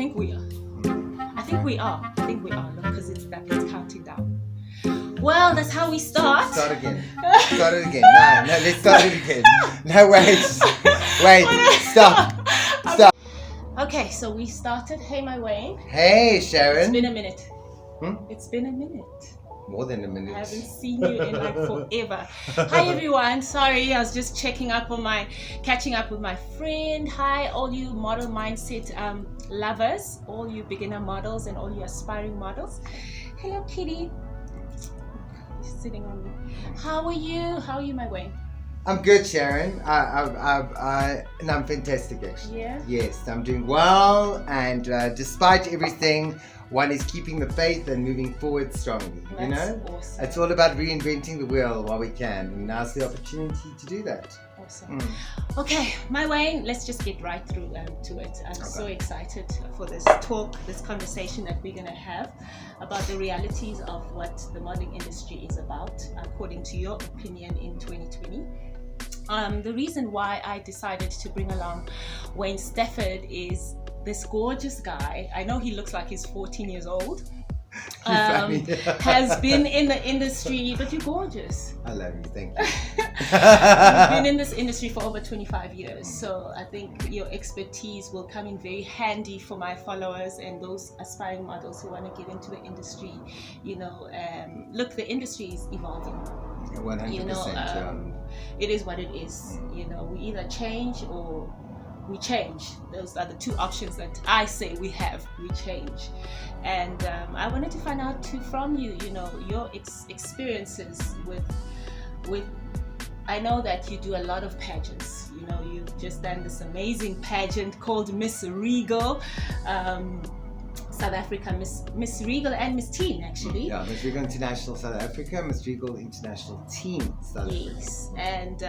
think we are. I think we are. Look, because it's counting down. Well, that's how we start. Start again. Start it again. No, let's start it again. No, wait, stop. Okay, so we started. Hey, my Wayne. Hey, Sharon. It's been a minute. Hmm? It's been a minute. More than a minute. I haven't seen you in like forever. Hi everyone. Sorry, I was just catching up with my friend. Hi, all you model mindset lovers, all you beginner models and all you aspiring models. Hello, Kitty. He's sitting on me. How are you? How are you, my Wayne? I'm good, Sharon. I'm fantastic, actually. Yeah? Yes, I'm doing well, and despite everything, one is keeping the faith and moving forward strongly. That's you know, awesome. it's all about reinventing the wheel while we can, and now's the opportunity to do that. Awesome. Okay, my Wayne, let's just get right through to it. I'm so excited for this conversation that we're going to have about the realities of what the modeling industry is about, according to your opinion in 2020. The reason why I decided to bring along Wayne Stafford is this gorgeous guy. I know he looks like he's 14 years old. Has been in the industry, but you're gorgeous. I love you, thank you. You've been in this industry for over 25 years, so I think your expertise will come in very handy for my followers and those aspiring models who want to get into the industry. You know, look, the industry is evolving. 100%. You know, it is what it is. You know, we either change or we change. Those are the two options that I say we have. We change. And I wanted to find out too from you, you know, your experiences with I know that you do a lot of pageants. You know, you've just done this amazing pageant called Miss Regal, South Africa, Miss Regal and Miss Teen, actually. Yeah, Miss Regal International South Africa, Miss Regal International Teen South Africa. Yes, and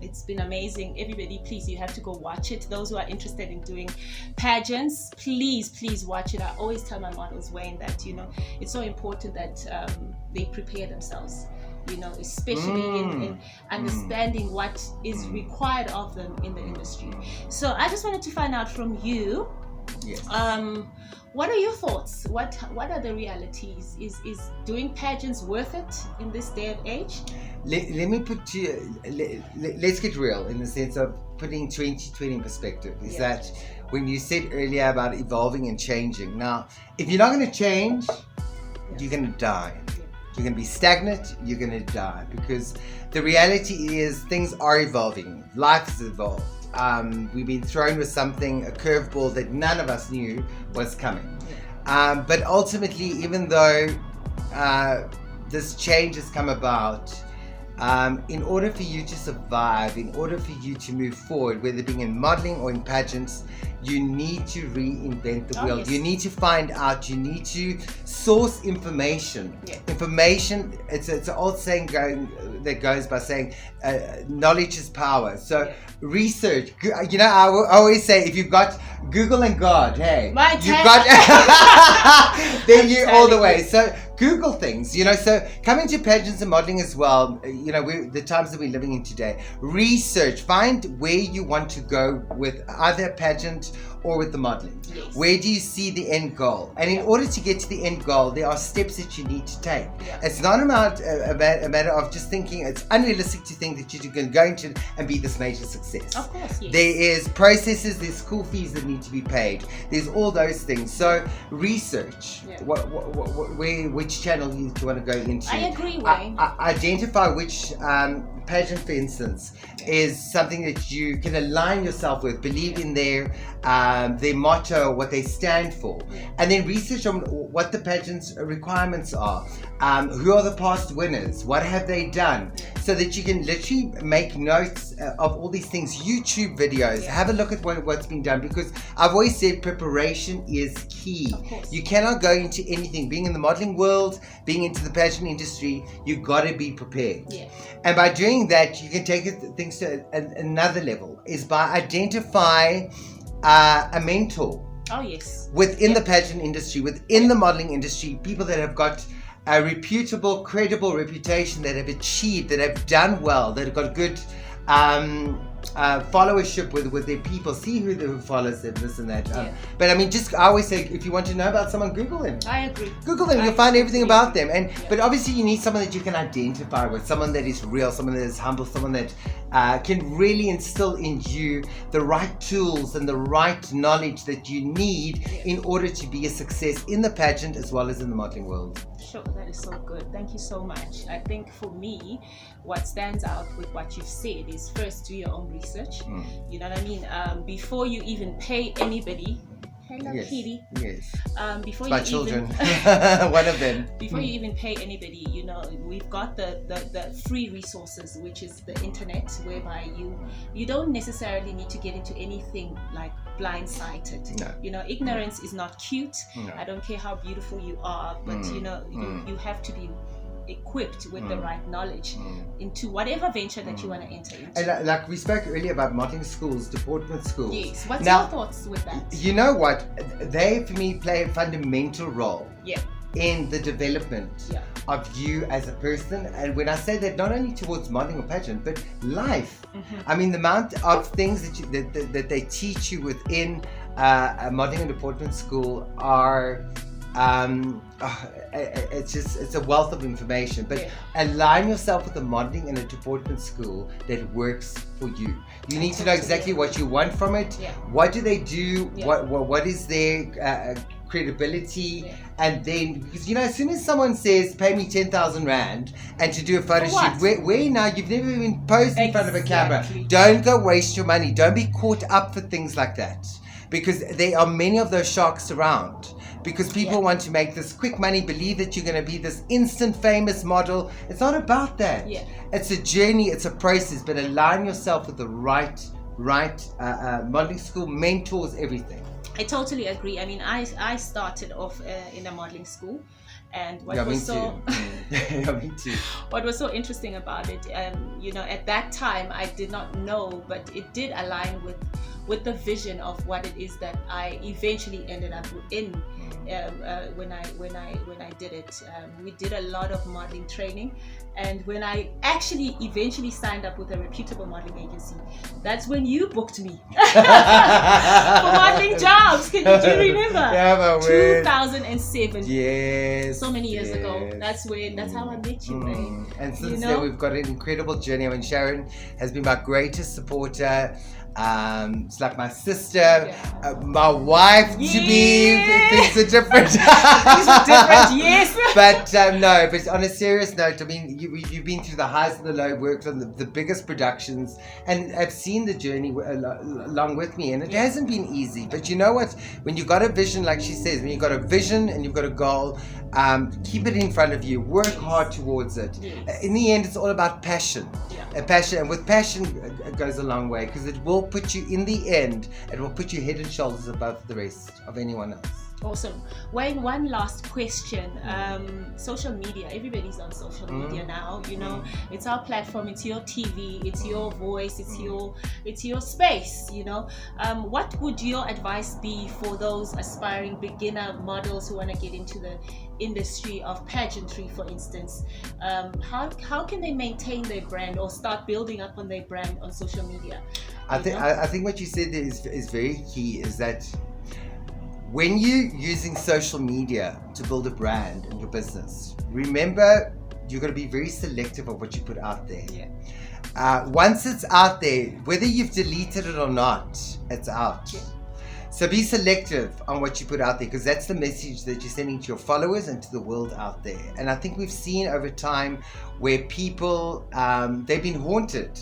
it's been amazing. Everybody, please, you have to go watch it. Those who are interested in doing pageants, please watch it. I always tell my models, Wayne, that, you know, it's so important that they prepare themselves. You know, especially in understanding what is required of them in the industry. So I just wanted to find out from you. Yes. What are your thoughts? What are the realities? Is doing pageants worth it in this day and age? Let me put you. Let's get real in the sense of putting 2020 in perspective. Is that when you said earlier about evolving and changing? Now, if you're not going to change, you're going to die. You're going to be stagnant. You're going to die, because the reality is things are evolving. Life has evolved. We've been thrown with something, a curveball that none of us knew was coming. But ultimately, even though this change has come about, in order for you to survive, in order for you to move forward, whether being in modeling or in pageants, you need to reinvent the wheel. Yes. You need to find out, you need to source information. Information, it's an old saying that goes by saying knowledge is power. So research, you know, I always say, if you've got Google and God, hey, you've got then you all the way. So Google things, you know, so coming to pageants and modeling as well, you know, the times that we're living in today, research, find where you want to go with either a pageant or with the modeling. Yes. Where do you see the end goal? And in order to get to the end goal, there are steps that you need to take. It's not about a matter of just thinking, it's unrealistic to think that you can go into and be this major success. Of course, yes. There is processes, there's school fees that need to be paid. There's all those things. So research, which channel you want to go into. I agree, Wayne. Identify which pageant, for instance, is something that you can align yourself with, believe in their motto, what they stand for, and then research on what the pageant's requirements are, who are the past winners, what have they done, so that you can literally make notes of all these things. YouTube videos, have a look at what's been done, because I've always said preparation is key. You cannot go into anything, being in the modeling world, being into the pageant industry, you've got to be prepared. And by doing that, you can take things to another level, is by identifying a mentor. Within the pageant industry, within the modeling industry, people that have got a reputable, credible reputation, that have achieved, that have done well, that have got good followership with their people, see who follows them, this and that. Yeah. But I mean, I always say, if you want to know about someone, Google them. I agree. Google them, you'll I find everything agree. about them. And Yeah. but obviously you need someone that you can identify with, someone that is real, someone that is humble, someone that can really instill in you the right tools and the right knowledge that you need in order to be a success in the pageant as well as in the modeling world. Sure, that is so good. Thank you so much. I think for me, what stands out with what you've said is first do your own research. You know what I mean? Before you even pay anybody. Hello, Yes. Kitty. Yes. Before My you children. even One of them. before you even pay anybody, you know, we've got the free resources, which is the internet, whereby you don't necessarily need to get into anything like blindsided. No. You know, ignorance is not cute. No. I don't care how beautiful you are, but you know, you have to be equipped with the right knowledge into whatever venture that you want to enter into. And like we spoke earlier about modeling schools, deportment schools. Yes. What's Now, your thoughts with that? You know what? They, for me, play a fundamental role Yeah. in the development Yeah. of you as a person. And when I say that, not only towards modeling or pageant, but life. I mean, the amount of things that they teach you within a modeling and deportment school are it's a wealth of information. But align yourself with a modeling and a deportment school that works for you. You need to know exactly what you want from it. Yeah. What do they do? Yeah. What is their credibility? And then, because you know, as soon as someone says pay me 10,000 rand and to do a photo shoot, where now you've never even posed in front of a camera, don't go waste your money. Don't be caught up for things like that, because there are many of those sharks around. Because people want to make this quick money, believe that you're going to be this instant famous model. It's not about that. Yeah. It's a journey, it's a process, but align yourself with the right modeling school, mentors, everything. I totally agree. I mean, I started off in a modeling school, and what was so me too. what was so interesting about it, you know, at that time I did not know, but it did align with the vision of what it is that I eventually ended up in. When I did it, we did a lot of modeling training, and when I actually eventually signed up with a reputable modeling agency, that's when you booked me for modeling jobs. Do you remember? Yeah, but 2007. Yes. So many years ago. That's how I met you, babe. And since then we've got an incredible journey. I mean, Sharon has been my greatest supporter. It's like my sister, my wife to be. Things are different. Things are different, yes. But no, but on a serious note, I mean, you've been through the highs and the lows, worked on the biggest productions, and I've seen the journey along with me, and it hasn't been easy. But you know what? When you've got a vision, like she says, when you've got a vision and you've got a goal, keep it in front of you, work hard towards it. In the end, it's all about passion. Passion, and with passion, it goes a long way, because it will put you, in the end, it will put you head and shoulders above the rest of anyone else. Awesome. Wayne, one last question. Social media, everybody's on social media now, you know. It's our platform, it's your TV, it's your voice, it's your space, you know. What would your advice be for those aspiring beginner models who want to get into the industry of pageantry, for instance? How can they maintain their brand or start building up on their brand on social media? I think what you said there is very key, is that when you're using social media to build a brand in your business, remember you're going to be very selective of what you put out there. Once it's out there, whether you've deleted it or not, it's out. So be selective on what you put out there, because that's the message that you're sending to your followers and to the world out there. And I think we've seen over time where people, they've been haunted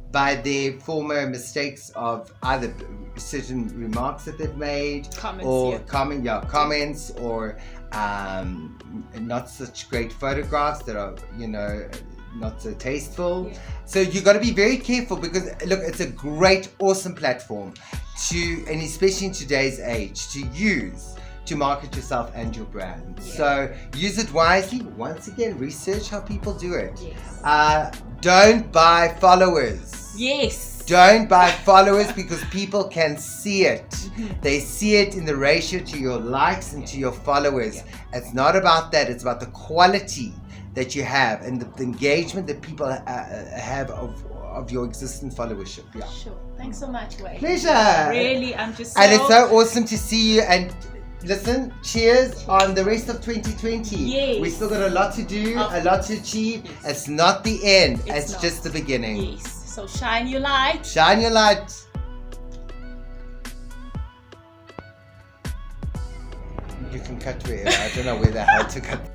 by their former mistakes of either certain remarks that they've made, comments, or not such great photographs that are, you know, not so tasteful. So you got to be very careful, because look, it's a great, awesome platform and especially in today's age, to use to market yourself and your brand. So use it wisely. Once again, research how people do it. Don't buy followers. Don't buy followers, because people can see it. They see it in the ratio to your likes and to your followers. It's not about that. It's about the quality that you have and the engagement that people have of your existing followership. Yeah. Sure. Thanks so much, Wayne. Pleasure. Really, I'm just so... And it's so awesome to see you. And listen, cheers on the rest of 2020. Yes. We still got a lot to do, Of a lot to achieve. Yes. It's not the end. It's It's not. just the beginning. Yes. So shine your light. Shine your light. You can cut wherever. I don't know how to cut